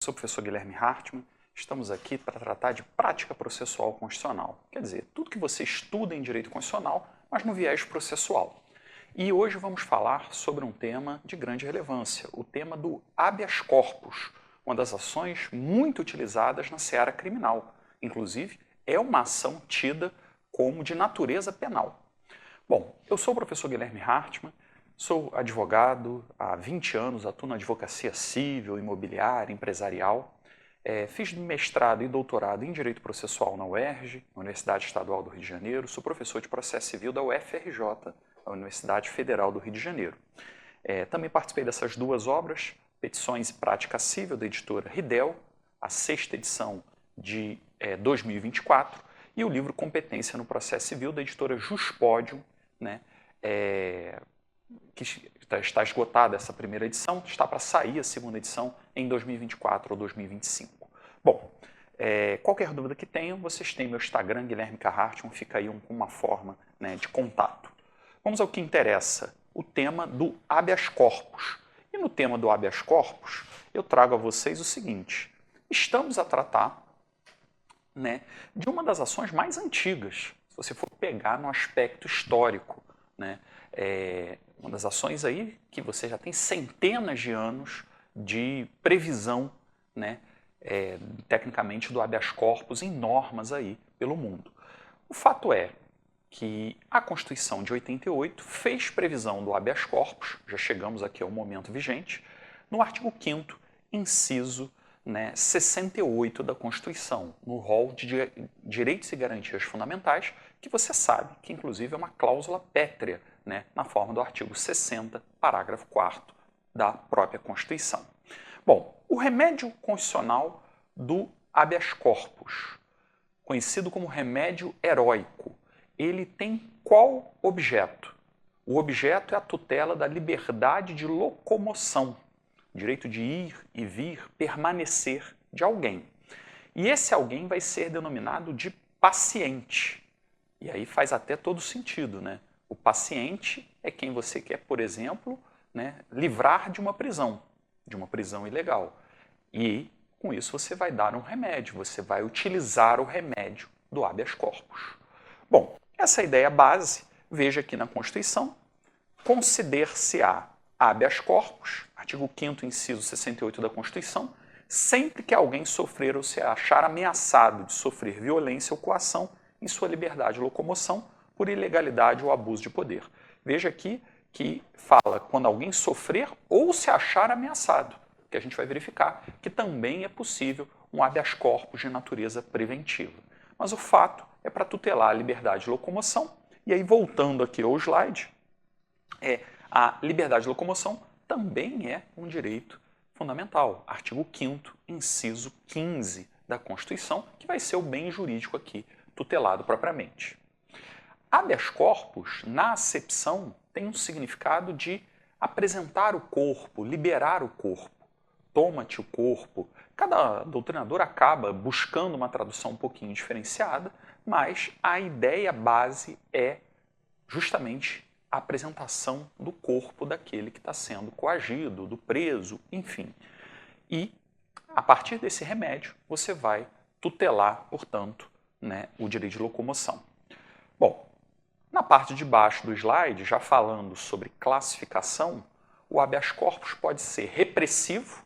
Sou o professor Guilherme Hartmann, estamos aqui para tratar de prática processual constitucional. Quer dizer, tudo que você estuda em direito constitucional, mas no viés processual. E hoje vamos falar sobre um tema de grande relevância, o tema do habeas corpus, uma das ações muito utilizadas na seara criminal. Inclusive, é uma ação tida como de natureza penal. Bom, eu sou o professor Guilherme Hartmann, sou advogado há 20 anos, atuo na advocacia civil, imobiliária, empresarial. Fiz mestrado e doutorado em Direito Processual na UERJ, na Universidade Estadual do Rio de Janeiro. Sou professor de Processo Civil da UFRJ, a Universidade Federal do Rio de Janeiro. Também participei dessas duas obras, Petições e Prática Civil, da editora Ridel, a 6ª edição de 2024, e o livro Competência no Processo Civil, da editora Juspodium, né, que está esgotada essa primeira edição, está para sair a segunda edição em 2024 ou 2025. Bom, qualquer dúvida que tenham, vocês têm meu Instagram, Guilherme Hartmann, fica aí uma forma, né, de contato. Vamos ao que interessa, o tema do habeas corpus. E no tema do habeas corpus, eu trago a vocês o seguinte: estamos a tratar, né, de uma das ações mais antigas, se você for pegar no aspecto histórico, né, uma das ações aí que você já tem centenas de anos de previsão, né, tecnicamente, do habeas corpus em normas aí pelo mundo. O fato é que a Constituição de 88 fez previsão do habeas corpus, já chegamos aqui ao momento vigente, no artigo 5º, inciso 68 da Constituição, no rol de direitos e garantias fundamentais, que você sabe que, inclusive, é uma cláusula pétrea, né, na forma do artigo 60, parágrafo 4º da própria Constituição. Bom, o remédio constitucional do habeas corpus, conhecido como remédio heróico, ele tem qual objeto? O objeto é a tutela da liberdade de locomoção, direito de ir e vir, permanecer de alguém. E esse alguém vai ser denominado de paciente. E aí faz até todo sentido, né? O paciente é quem você quer, por exemplo, né, livrar de uma prisão ilegal. E com isso você vai dar um remédio, você vai utilizar o remédio do habeas corpus. Bom, essa ideia base, veja aqui na Constituição, conceder-se-á habeas corpus, artigo 5º, inciso 68 da Constituição, sempre que alguém sofrer ou se achar ameaçado de sofrer violência ou coação em sua liberdade de locomoção por ilegalidade ou abuso de poder. Veja aqui que fala quando alguém sofrer ou se achar ameaçado, que a gente vai verificar que também é possível um habeas corpus de natureza preventiva. Mas o fato é para tutelar a liberdade de locomoção. E aí, voltando aqui ao slide, a liberdade de locomoção também é um direito fundamental. Artigo 5º, inciso 15 da Constituição, que vai ser o bem jurídico aqui tutelado propriamente. Habeas corpus, na acepção, tem um significado de apresentar o corpo, liberar o corpo. Toma-te o corpo. Cada doutrinador acaba buscando uma tradução um pouquinho diferenciada, mas a ideia base é justamente a apresentação do corpo daquele que está sendo coagido, do preso, enfim. E, a partir desse remédio, você vai tutelar, portanto, né, o direito de locomoção. Bom, na parte de baixo do slide, já falando sobre classificação, o habeas corpus pode ser repressivo,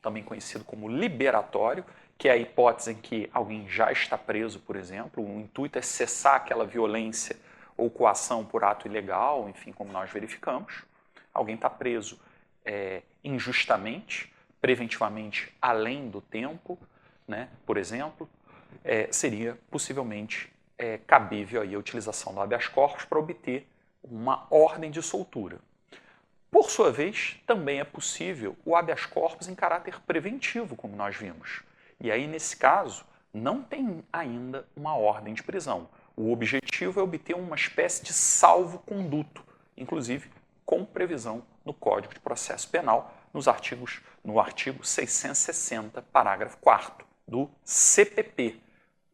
também conhecido como liberatório, que é a hipótese em que alguém já está preso, por exemplo, o intuito é cessar aquela violência ou coação por ato ilegal, enfim, como nós verificamos. Alguém está preso injustamente, preventivamente além do tempo, né, por exemplo, seria possivelmente cabível aí a utilização do habeas corpus para obter uma ordem de soltura. Por sua vez, também é possível o habeas corpus em caráter preventivo, como nós vimos. E aí, nesse caso, não tem ainda uma ordem de prisão. O objetivo é obter uma espécie de salvo-conduto, inclusive com previsão no Código de Processo Penal, no artigo 660, parágrafo 4º do CPP.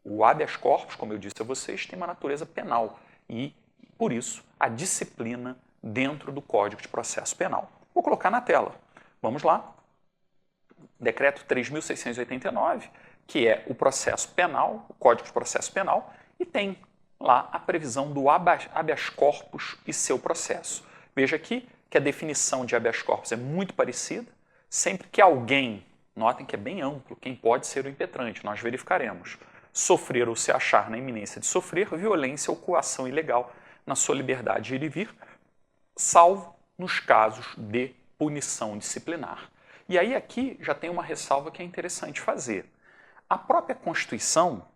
O habeas corpus, como eu disse a vocês, tem uma natureza penal e, por isso, a disciplina dentro do Código de Processo Penal. Vou colocar na tela. Vamos lá. Decreto 3.689, que é o processo penal, o Código de Processo Penal, e tem lá a previsão do habeas corpus e seu processo. Veja aqui que a definição de habeas corpus é muito parecida. Sempre que alguém, notem que é bem amplo, quem pode ser o impetrante, nós verificaremos, sofrer ou se achar na iminência de sofrer violência ou coação ilegal na sua liberdade de ir e vir, salvo nos casos de punição disciplinar. E aí aqui já tem uma ressalva que é interessante fazer. A própria Constituição,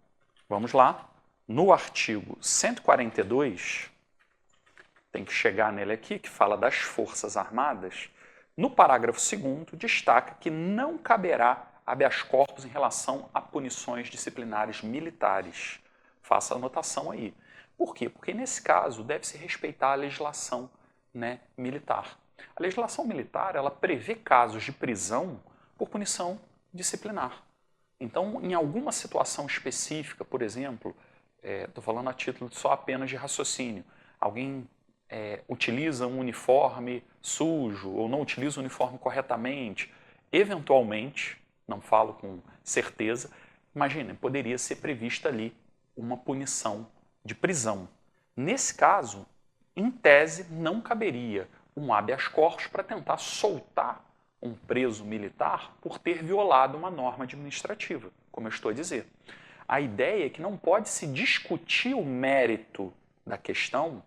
vamos lá, no artigo 142, tem que chegar nele aqui, que fala das Forças Armadas, no parágrafo 2º destaca que não caberá habeas corpus em relação a punições disciplinares militares. Faça a anotação aí. Por quê? Porque nesse caso deve-se respeitar a legislação, né, militar. A legislação militar, ela prevê casos de prisão por punição disciplinar. Então, em alguma situação específica, por exemplo, estou falando a título de só apenas de raciocínio, alguém utiliza um uniforme sujo ou não utiliza o uniforme corretamente, eventualmente, não falo com certeza, imagine, poderia ser prevista ali uma punição de prisão. Nesse caso, em tese, não caberia um habeas corpus para tentar soltar um preso militar por ter violado uma norma administrativa, como eu estou a dizer. A ideia é que não pode se discutir o mérito da questão,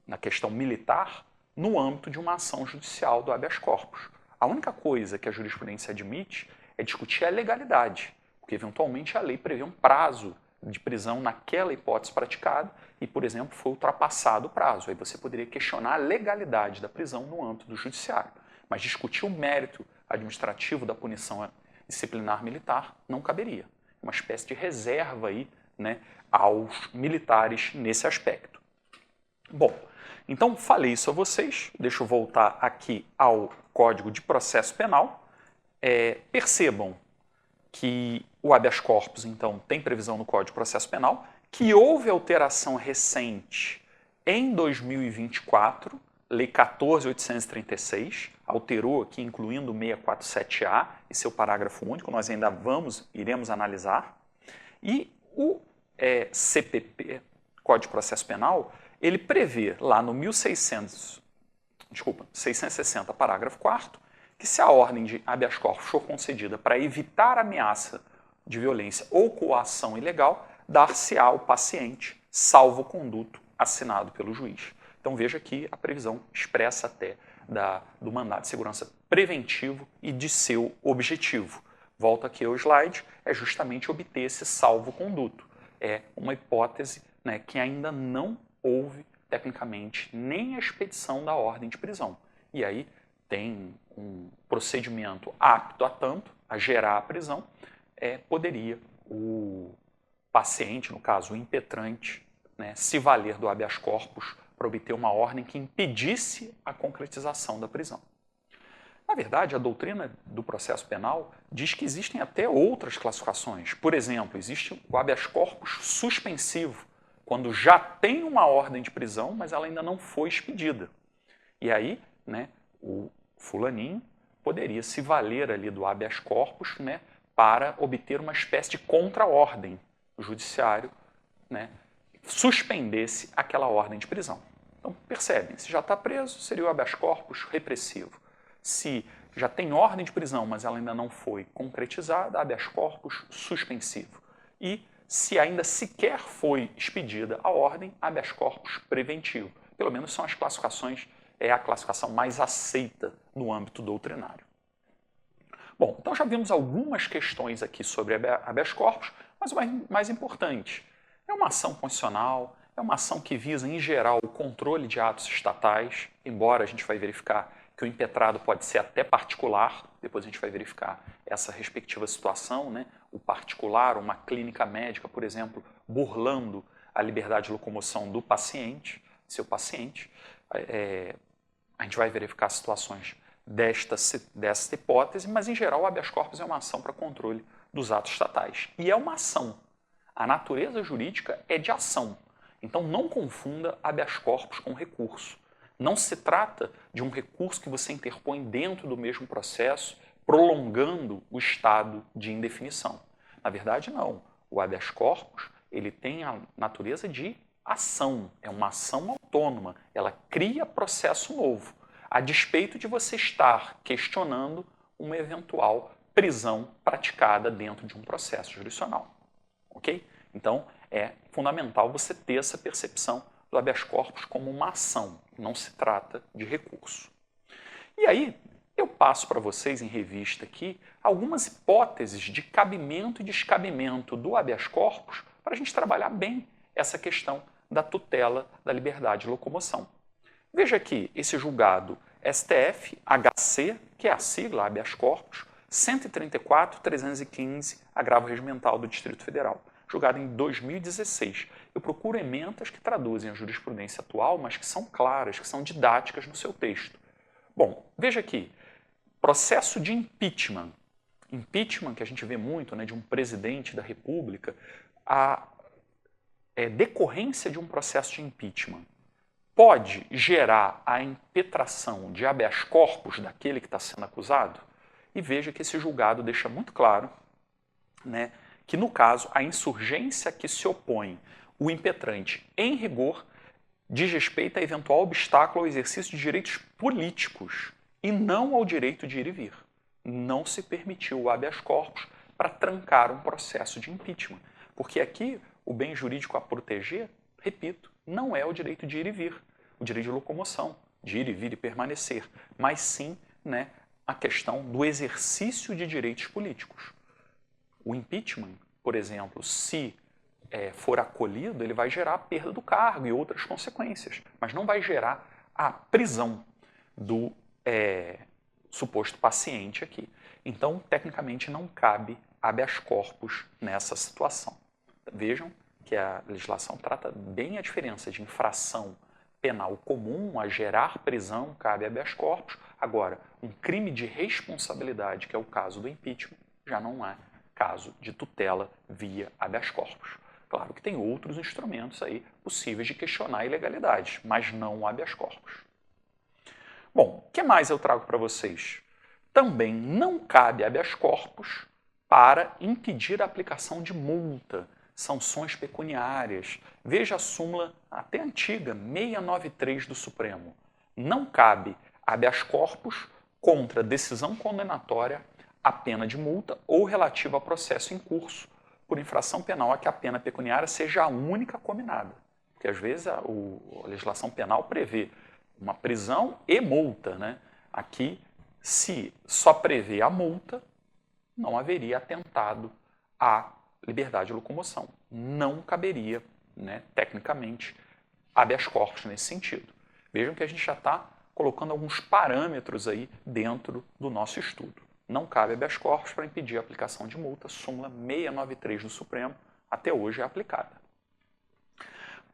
na questão militar, no âmbito de uma ação judicial do habeas corpus. A única coisa que a jurisprudência admite é discutir a legalidade, porque eventualmente a lei prevê um prazo de prisão naquela hipótese praticada e, por exemplo, foi ultrapassado o prazo. Aí você poderia questionar a legalidade da prisão no âmbito do judiciário. Mas discutir o mérito administrativo da punição disciplinar militar não caberia. É uma espécie de reserva aí, né, aos militares nesse aspecto. Bom, então falei isso a vocês. Deixa eu voltar aqui ao Código de Processo Penal. Percebam que o habeas corpus, então, tem previsão no Código de Processo Penal, que houve alteração recente em 2024, Lei 14.836, alterou aqui, incluindo o 647A e seu parágrafo único, nós ainda iremos analisar. E o CPP, Código de Processo Penal, ele prevê lá no 660, parágrafo 4º, que se a ordem de habeas corpus for concedida para evitar ameaça de violência ou coação ilegal, dar-se-á ao paciente salvo-conduto assinado pelo juiz. Então veja aqui a previsão expressa até do mandado de segurança preventivo e de seu objetivo. Volta aqui ao slide, é justamente obter esse salvo-conduto. É uma hipótese, né, que ainda não houve, tecnicamente, nem a expedição da ordem de prisão. E aí tem um procedimento apto a tanto, a gerar a prisão, poderia o paciente, no caso o impetrante, né, se valer do habeas corpus para obter uma ordem que impedisse a concretização da prisão. Na verdade, a doutrina do processo penal diz que existem até outras classificações. Por exemplo, existe o habeas corpus suspensivo, quando já tem uma ordem de prisão, mas ela ainda não foi expedida. E aí, né, o fulaninho poderia se valer ali do habeas corpus, né, para obter uma espécie de contra-ordem. O judiciário, né, suspendesse aquela ordem de prisão. Então, percebem, se já está preso, seria o habeas corpus repressivo. Se já tem ordem de prisão, mas ela ainda não foi concretizada, habeas corpus suspensivo. E se ainda sequer foi expedida a ordem, habeas corpus preventivo. Pelo menos são as classificações, é a classificação mais aceita no âmbito doutrinário. Bom, então já vimos algumas questões aqui sobre habeas corpus, mas o mais importante, é uma ação constitucional, é uma ação que visa, em geral, o controle de atos estatais, embora a gente vai verificar que o impetrado pode ser até particular, depois a gente vai verificar essa respectiva situação, né? O particular, uma clínica médica, por exemplo, burlando a liberdade de locomoção do paciente, seu paciente. A gente vai verificar situações desta hipótese, mas, em geral, o habeas corpus é uma ação para controle dos atos estatais. E é uma ação. A natureza jurídica é de ação. Então, não confunda habeas corpus com recurso. Não se trata de um recurso que você interpõe dentro do mesmo processo prolongando o estado de indefinição. Na verdade, não. O habeas corpus ele tem a natureza de ação, é uma ação autônoma, ela cria processo novo, a despeito de você estar questionando uma eventual prisão praticada dentro de um processo jurisdicional. Ok? Então, é fundamental você ter essa percepção do habeas corpus como uma ação, não se trata de recurso. E aí, eu passo para vocês em revista aqui algumas hipóteses de cabimento e descabimento do habeas corpus para a gente trabalhar bem essa questão da tutela da liberdade de locomoção. Veja aqui esse julgado STF-HC, que é a sigla habeas corpus, 134.315, agravo regimental do Distrito Federal, julgado em 2016. Eu procuro emendas que traduzem a jurisprudência atual, mas que são claras, que são didáticas no seu texto. Bom, veja aqui, processo de impeachment. Impeachment, que a gente vê muito, né, de um presidente da República, a decorrência de um processo de impeachment pode gerar a impetração de habeas corpus daquele que está sendo acusado? E veja que esse julgado deixa muito claro, né, que, no caso, a insurgência que se opõe o impetrante, em rigor, diz respeito a eventual obstáculo ao exercício de direitos políticos e não ao direito de ir e vir. Não se permitiu o habeas corpus para trancar um processo de impeachment, porque aqui o bem jurídico a proteger, repito, não é o direito de ir e vir, o direito de locomoção, de ir e vir e permanecer, mas sim, né, a questão do exercício de direitos políticos. O impeachment, por exemplo, se for acolhido, ele vai gerar a perda do cargo e outras consequências, mas não vai gerar a prisão do suposto paciente aqui. Então, tecnicamente, não cabe habeas corpus nessa situação. Vejam que a legislação trata bem a diferença de infração penal comum a gerar prisão, cabe habeas corpus. Agora, um crime de responsabilidade, que é o caso do impeachment, já não é caso de tutela via habeas corpus. Claro que tem outros instrumentos aí possíveis de questionar a ilegalidade, mas não o habeas corpus. Bom, o que mais eu trago para vocês? Também não cabe habeas corpus para impedir a aplicação de multa, sanções pecuniárias. Veja a súmula até antiga, 693 do Supremo. Não cabe habeas corpus contra decisão condenatória a pena de multa ou relativa a processo em curso por infração penal a que a pena pecuniária seja a única cominada. Porque às vezes a legislação penal prevê uma prisão e multa, né? Aqui, se só prevê a multa, não haveria atentado à liberdade de locomoção. Não caberia, né, tecnicamente, habeas corpus nesse sentido. Vejam que a gente já está colocando alguns parâmetros aí dentro do nosso estudo. Não cabe habeas corpus para impedir a aplicação de multa, súmula 693 do Supremo, até hoje é aplicada.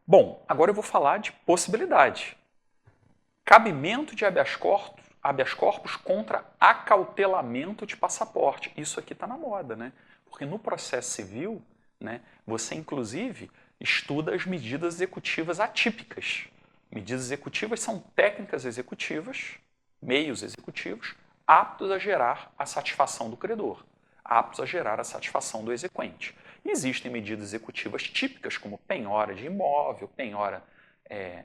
Bom, agora eu vou falar de possibilidade. Cabimento de habeas corpus contra acautelamento de passaporte. Isso aqui está na moda, né? Porque no processo civil, né, você inclusive estuda as medidas executivas atípicas. Medidas executivas são técnicas executivas, meios executivos, aptos a gerar a satisfação do credor, aptos a gerar a satisfação do exequente. E existem medidas executivas típicas, como penhora de imóvel, penhora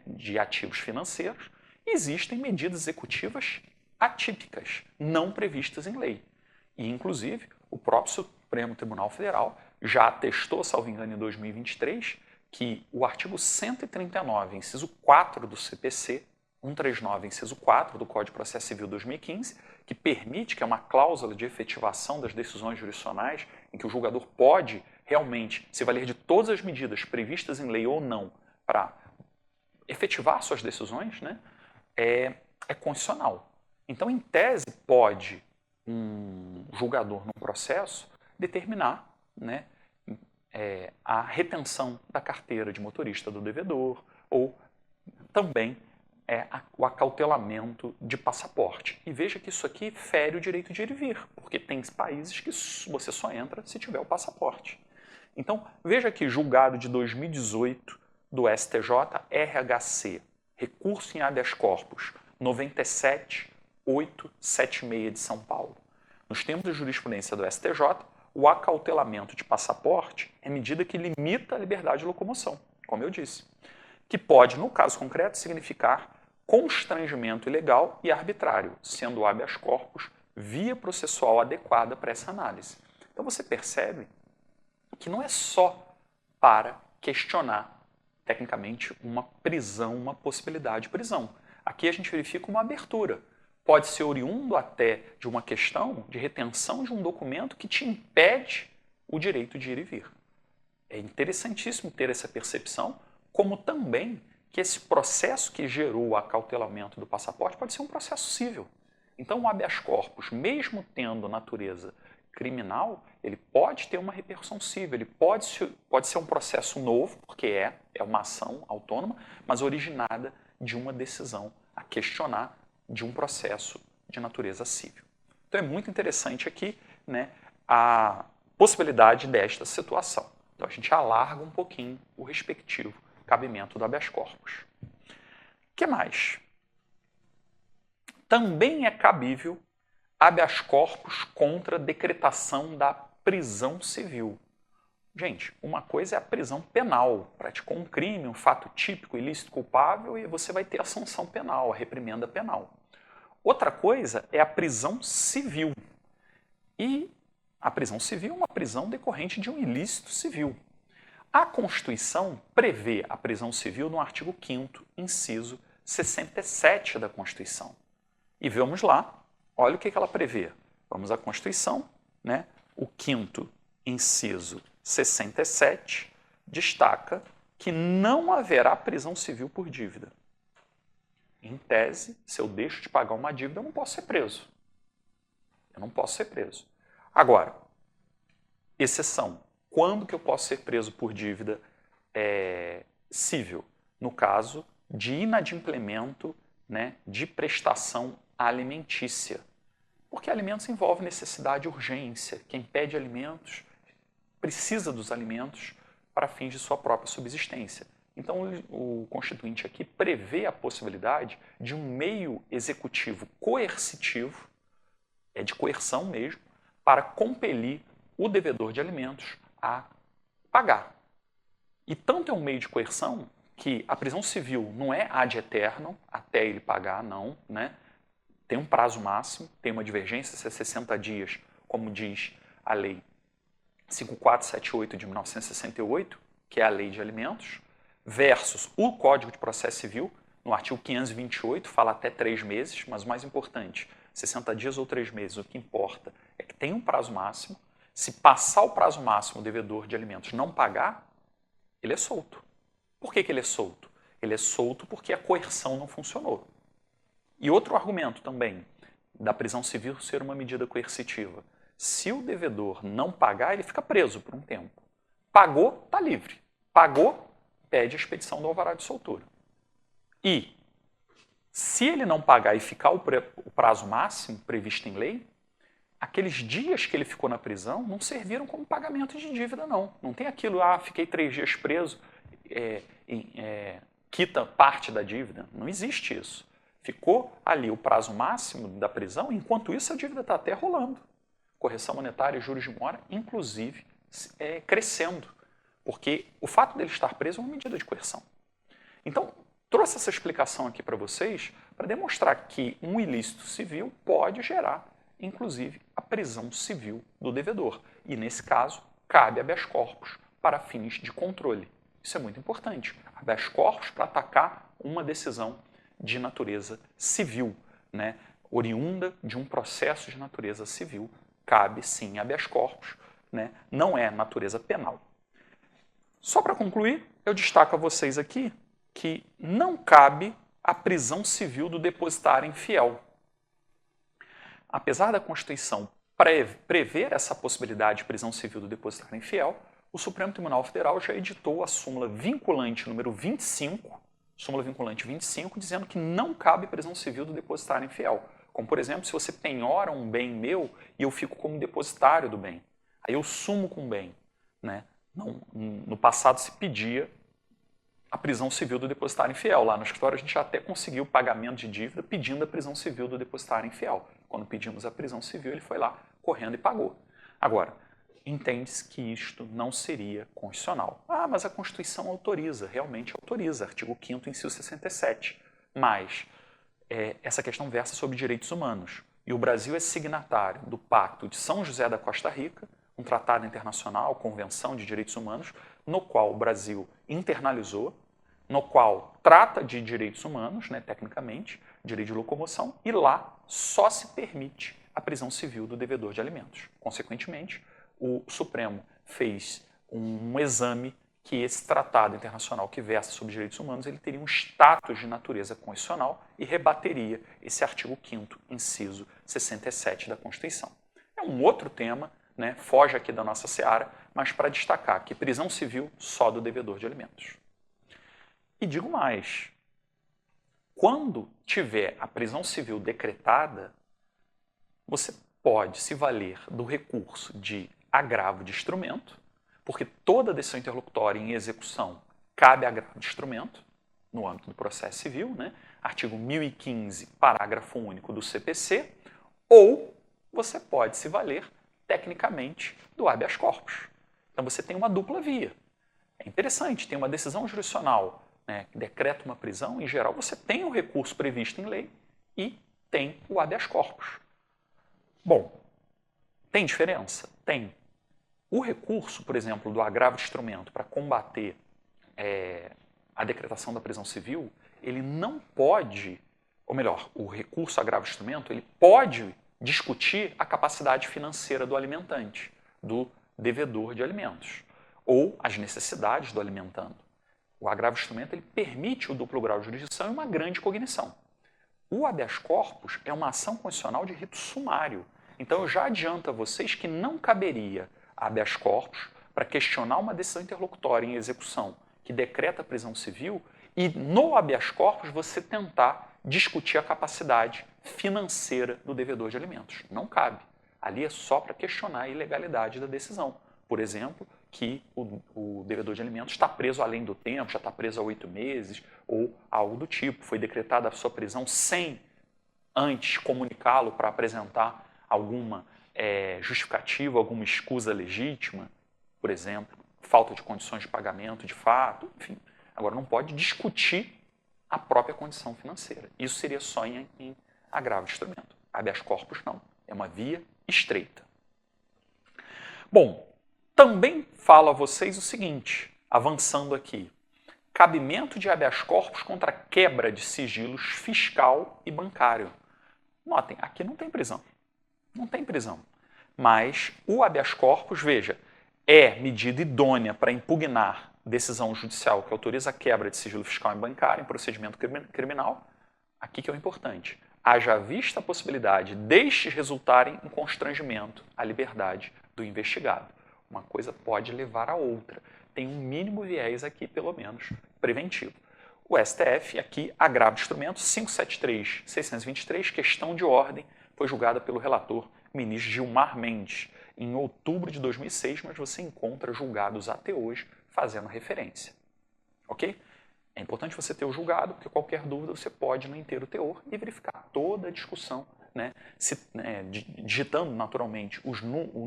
de ativos financeiros. Existem medidas executivas atípicas, não previstas em lei. E, inclusive, o próprio Supremo Tribunal Federal já atestou, salvo engano, em 2023, que o artigo 139, inciso 4 do CPC, 139, inciso 4 do Código de Processo Civil 2015, que permite, que é uma cláusula de efetivação das decisões jurisdicionais, em que o julgador pode realmente se valer de todas as medidas previstas em lei ou não para efetivar suas decisões, né, é constitucional. Então, em tese, pode um julgador num processo determinar, né, a retenção da carteira de motorista do devedor ou também o acautelamento de passaporte. E veja que isso aqui fere o direito de ir e vir, porque tem países que você só entra se tiver o passaporte. Então, veja aqui, julgado de 2018 do STJ, RHC, recurso em habeas corpus 97876 de São Paulo. Nos termos de jurisprudência do STJ, o acautelamento de passaporte é medida que limita a liberdade de locomoção, como eu disse, que pode, no caso concreto, significar constrangimento ilegal e arbitrário, sendo o habeas corpus via processual adequada para essa análise. Então você percebe que não é só para questionar, tecnicamente, uma prisão, uma possibilidade de prisão. Aqui a gente verifica uma abertura. Pode ser oriundo até de uma questão de retenção de um documento que te impede o direito de ir e vir. É interessantíssimo ter essa percepção, como também que esse processo que gerou o acautelamento do passaporte pode ser um processo civil. Então, o habeas corpus, mesmo tendo natureza criminal, ele pode ter uma repercussão civil, ele pode ser um processo novo, porque é uma ação autônoma, mas originada de uma decisão a questionar de um processo de natureza civil. Então, é muito interessante aqui, né, a possibilidade desta situação. Então, a gente alarga um pouquinho o respectivo cabimento do habeas corpus. O que mais? Também é cabível habeas corpus contra decretação da prisão civil. Gente, uma coisa é a prisão penal. Praticou um crime, um fato típico, ilícito, culpável, e você vai ter a sanção penal, a reprimenda penal. Outra coisa é a prisão civil. E a prisão civil é uma prisão decorrente de um ilícito civil. A Constituição prevê a prisão civil no artigo 5º, inciso 67 da Constituição. E vamos lá, olha o que ela prevê. Vamos à Constituição, né? O 5º, inciso 67, destaca que não haverá prisão civil por dívida. Em tese, se eu deixo de pagar uma dívida, eu não posso ser preso. Eu não posso ser preso. Agora, exceção. Quando que eu posso ser preso por dívida civil? No caso de inadimplemento, né, de prestação alimentícia. Porque alimentos envolve necessidade e urgência. Quem pede alimentos precisa dos alimentos para fins de sua própria subsistência. Então, o Constituinte aqui prevê a possibilidade de um meio executivo coercitivo, é de coerção mesmo, para compelir o devedor de alimentos a pagar. E tanto é um meio de coerção que a prisão civil não é ad eternum, até ele pagar, não, né? Tem um prazo máximo, tem uma divergência, se é 60 dias, como diz a Lei 5478 de 1968, que é a Lei de Alimentos, versus o Código de Processo Civil, no artigo 528, fala até 3 meses, mas o mais importante, 60 dias ou 3 meses, o que importa é que tem um prazo máximo. Se passar o prazo máximo, o devedor de alimentos não pagar, ele é solto. Por que ele é solto? Ele é solto porque a coerção não funcionou. E outro argumento também da prisão civil ser uma medida coercitiva. Se o devedor não pagar, ele fica preso por um tempo. Pagou, está livre. Pagou, pede a expedição do alvará de soltura. E, se ele não pagar e ficar o prazo máximo previsto em lei, aqueles dias que ele ficou na prisão não serviram como pagamento de dívida, não. Não tem aquilo, fiquei 3 dias preso, quita parte da dívida. Não existe isso. Ficou ali o prazo máximo da prisão, enquanto isso a dívida está até rolando. Correção monetária e juros de mora, inclusive, crescendo. Porque o fato dele estar preso é uma medida de coerção. Então, trouxe essa explicação aqui para vocês para demonstrar que um ilícito civil pode gerar, inclusive, a prisão civil do devedor. E, nesse caso, cabe habeas corpus para fins de controle. Isso é muito importante. Habeas corpus para atacar uma decisão de natureza civil, né? Oriunda de um processo de natureza civil, cabe sim habeas corpus, né? Não é natureza penal. Só para concluir, eu destaco a vocês aqui que não cabe a prisão civil do depositário infiel. Apesar da Constituição prever essa possibilidade de prisão civil do depositário infiel, o Supremo Tribunal Federal já editou a súmula vinculante número 25, súmula vinculante 25, dizendo que não cabe prisão civil do depositário infiel. Como, por exemplo, se você penhora um bem meu e eu fico como depositário do bem. Aí eu sumo com o bem, né? Não, no passado se pedia a prisão civil do depositário infiel. Lá no escritório a gente já até conseguiu o pagamento de dívida pedindo a prisão civil do depositário infiel. Quando pedimos a prisão civil, ele foi lá, correndo e pagou. Agora, entende-se que isto não seria constitucional. Ah, mas a Constituição autoriza, realmente autoriza, artigo 5º, inciso 67. Mas essa questão versa sobre direitos humanos. E o Brasil é signatário do Pacto de São José da Costa Rica, um tratado internacional, Convenção de Direitos Humanos, no qual o Brasil internalizou, no qual trata de direitos humanos, né, tecnicamente, direito de locomoção, e lá só se permite a prisão civil do devedor de alimentos. Consequentemente, o Supremo fez um exame que esse tratado internacional que versa sobre direitos humanos ele teria um status de natureza constitucional e rebateria esse artigo 5º, inciso 67 da Constituição. É um outro tema, né, foge aqui da nossa seara, mas para destacar que prisão civil só do devedor de alimentos. E digo mais, quando tiver a prisão civil decretada, você pode se valer do recurso de agravo de instrumento, porque toda decisão interlocutória em execução cabe agravo de instrumento, no âmbito do processo civil, né? Artigo 1015, parágrafo único do CPC, ou você pode se valer, tecnicamente, do habeas corpus. Então você tem uma dupla via. É interessante, tem uma decisão jurisdicional, né, que decreta uma prisão, em geral você tem o recurso previsto em lei e tem o habeas corpus. Bom, tem diferença? Tem. O recurso, por exemplo, do agravo de instrumento para combater a decretação da prisão civil, ele não pode, ou melhor, o recurso agravo de instrumento, ele pode discutir a capacidade financeira do alimentante, do devedor de alimentos, ou as necessidades do alimentando. O agravo de instrumento ele permite o duplo grau de jurisdição e uma grande cognição. O habeas corpus é uma ação constitucional de rito sumário. Então eu já adianto a vocês que não caberia habeas corpus para questionar uma decisão interlocutória em execução que decreta a prisão civil e no habeas corpus você tentar discutir a capacidade financeira do devedor de alimentos. Não cabe. Ali é só para questionar a ilegalidade da decisão. Por exemplo, que o devedor de alimentos está preso além do tempo, já está preso há 8 meses, ou algo do tipo. Foi decretada a sua prisão sem antes comunicá-lo para apresentar alguma justificativa, alguma escusa legítima, por exemplo, falta de condições de pagamento de fato, enfim. Agora, não pode discutir a própria condição financeira. Isso seria só em agravo de instrumento. Habeas corpus não. É uma via estreita. Bom, também falo a vocês o seguinte, avançando aqui. Cabimento de habeas corpus contra quebra de sigilos fiscal e bancário. Notem, aqui não tem prisão. Não tem prisão. Mas o habeas corpus, veja, é medida idônea para impugnar decisão judicial que autoriza a quebra de sigilo fiscal e bancário em procedimento criminal. Aqui que é o importante. Haja vista a possibilidade destes resultarem em constrangimento à liberdade do investigado. Uma coisa pode levar a outra. Tem um mínimo viés aqui, pelo menos, preventivo. O STF, aqui, agravo de instrumento 573-623, questão de ordem, foi julgada pelo relator ministro Gilmar Mendes em outubro de 2006, mas você encontra julgados até hoje fazendo referência. Ok? É importante você ter o julgado, porque qualquer dúvida você pode no inteiro teor e verificar toda a discussão, né? Digitando naturalmente o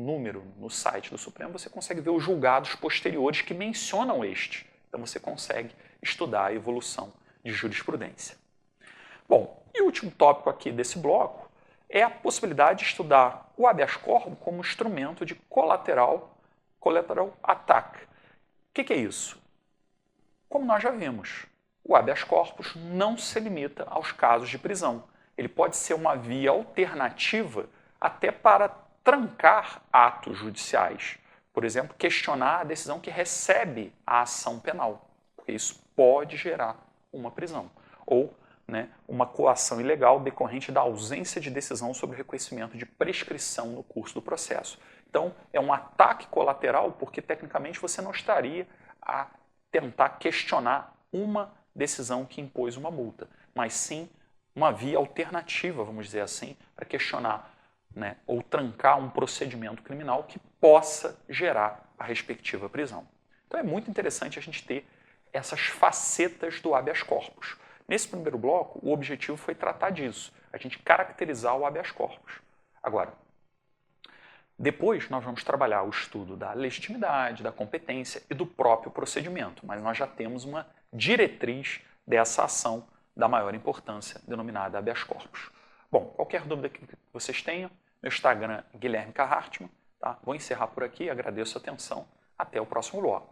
número no site do Supremo, você consegue ver os julgados posteriores que mencionam este. Então você consegue estudar a evolução de jurisprudência. Bom, e o último tópico aqui desse bloco é a possibilidade de estudar o habeas corpus como instrumento de collateral attack. O que é isso? Como nós já vimos, o habeas corpus não se limita aos casos de prisão. Ele pode ser uma via alternativa até para trancar atos judiciais. Por exemplo, questionar a decisão que recebe a ação penal, porque isso pode gerar uma prisão. Ou uma coação ilegal decorrente da ausência de decisão sobre o reconhecimento de prescrição no curso do processo. Então, é um ataque colateral porque, tecnicamente, você não estaria a tentar questionar uma decisão que impôs uma multa, mas sim uma via alternativa, vamos dizer assim, para questionar ou trancar um procedimento criminal que possa gerar a respectiva prisão. Então é muito interessante a gente ter essas facetas do habeas corpus. Nesse primeiro bloco, o objetivo foi tratar disso, a gente caracterizar o habeas corpus. Agora, Depois nós vamos trabalhar o estudo da legitimidade, da competência e do próprio procedimento, mas nós já temos uma diretriz dessa ação da maior importância, denominada habeas corpus. Bom, qualquer dúvida que vocês tenham, meu Instagram é Guilherme K. Hartmann. Tá? Vou encerrar por aqui, agradeço a atenção. Até o próximo bloco.